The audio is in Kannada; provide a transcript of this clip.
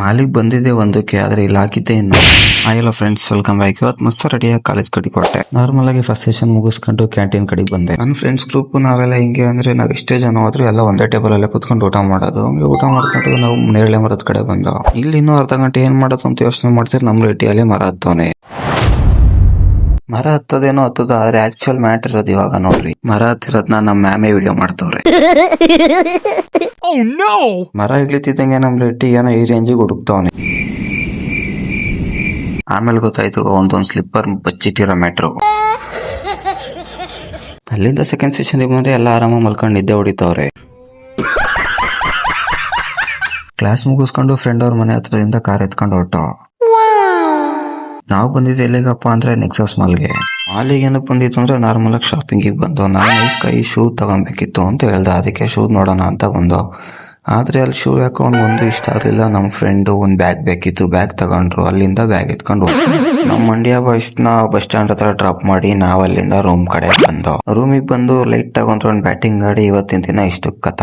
ಮಾಲಿಗೆ ಬಂದಿದ್ದೆ ಒಂದಕ್ಕೆ, ಆದ್ರೆ ಇಲ್ಲಿ ಹಾಕಿದ್ದೆ ಇನ್ನು. Hello friends, welcome back. ಇವತ್ತು ಮಸ್ತ್ ರೆಡಿಯಾಗಿ ಕಾಲೇಜ್ ಕಡೆ ಕೊಟ್ಟೆ. ನಾರ್ಮಲ್ ಆಗಿ ಫಸ್ಟ್ ಸೆಷನ್ ಮುಗಿಸ್ಕೊಂಡು ಕ್ಯಾಂಟೀನ್ ಕಡೆಗೆ ಬಂದೆ. ನನ್ನ ಫ್ರೆಂಡ್ಸ್ ಗ್ರೂಪ್ ನಾವೆಲ್ಲ ಹಿಂಗೆ ಅಂದ್ರೆ ನಾವ್ ಎಷ್ಟೇ ಜನ ಹೋದ್ರು ಎಲ್ಲ ಒಂದೇ ಟೇಬಲ್ ಅಲ್ಲೇ ಕುತ್ಕೊಂಡು ಊಟ ಮಾಡೋದು. ಊಟ ಮಾಡ್ಕೊಂಡು ನಾವು ನೇರಳೆ ಮರದ ಕಡೆ ಬಂದೋ. ಇಲ್ಲಿ ಇನ್ನೂ ಅರ್ಧ ಗಂಟೆ ಏನ್ ಮಾಡೋದು ಅಂತ ಯೋಚನೆ ಮಾಡ್ತಿದ್ರೆ ನಮ್ಮ ರೇಟಿಯಲ್ಲಿ ಮರ ಹತ್ತವನೆ. ಮರ ಹತ್ತದೇನೋ ಹತ್ತದ, ಆದ್ರೆ ಆಕ್ಚುಯಲ್ ಮ್ಯಾಟರ್ ಇರೋದು ಇವಾಗ ನೋಡ್ರಿ. ಮರ ಹತ್ತಿರೋದ್ನ ನಮ್ಮ ಮ್ಯಾಮೇ ವಿಡಿಯೋ ಮಾಡ್ತವ್ರೆ. ಮರ ಇಳಿತಿದ್ದಂಗೆ ನಮ್ ಲೇಟಿ ಏನೋ ಈ ರೇಂಜಿಗೆ ಹುಡುಕ್ತವನೆ. ಆಮೇಲೆ ಗೊತ್ತಾಯ್ತು ಒಂದೊಂದ್ ಸ್ಲಿಪ್ಪರ್ ಬಚ್ಚಿಟ್ಟಿರೋ ಮ್ಯಾಟ್ರು. ಅಲ್ಲಿಂದ ಸೆಕೆಂಡ್ ಸೆಷನ್ ಬಂದ್ರೆ ಎಲ್ಲ ಆರಾಮಾಗಿ ಮಲ್ಕೊಂಡು ನಿದ್ದೆ ಹೊಡಿತಾವ್ರೆ. ಕ್ಲಾಸ್ ಮುಗಿಸ್ಕೊಂಡು ಫ್ರೆಂಡ್ ಅವ್ರ ಮನೆ ಹತ್ರದಿಂದ ಕಾರ್ ಎತ್ಕೊಂಡು ಹೊರಟೋ. ನಾವು ಬಂದಿದ್ದು ಎಲ್ಲಿಗಪ್ಪ ಅಂದ್ರೆ ನೆಕ್ಸಸ್ ಮಾಲ್ಗೆ. ಮಾಲಿಗೆ ಏನಕ್ಕೆ ಬಂದಿತ್ತು ಅಂದ್ರೆ ನಾರ್ಮಲ್ ಆಗಿ ಶಾಪಿಂಗಿಗೆ ಬಂದು. ನಾನು ಈ ಸ್ಕೈ ಶೂ ತಗೊಬೇಕಿತ್ತು ಅಂತ ಹೇಳ್ದೆ, ಅದಕ್ಕೆ ಶೂ ನೋಡೋಣ ಅಂತ ಬಂದು. ಆದ್ರೆ ಅಲ್ಲಿ ಶೂ ಯಾಕೋ ಒಂದು ಇಷ್ಟ ಆಗಲಿಲ್ಲ. ನಮ್ಮ ಫ್ರೆಂಡು ಒಂದು ಬ್ಯಾಗ್ ಬೇಕಿತ್ತು, ಬ್ಯಾಗ್ ತಗೊಂಡ್ರು. ಅಲ್ಲಿಂದ ಬ್ಯಾಗ್ ಎತ್ಕೊಂಡು ನಮ್ಮ ಮಂಡ್ಯ ಬಾಯ್ಸ್ನ ಬಸ್ ಸ್ಟ್ಯಾಂಡ್ ಹತ್ರ ಡ್ರಾಪ್ ಮಾಡಿ ನಾವ್ ಅಲ್ಲಿಂದ ರೂಮ್ ಕಡೆ ಬಂದು ರೂಮಿಗೆ ಬಂದು ಲೈಟ್ ತಗೊಂಡ್ರು ಒಂದು ಬ್ಯಾಟಿಂಗ್ ಆಡಿ ಇವತ್ತಿನ ದಿನ ಇಷ್ಟು ಕಥೆ.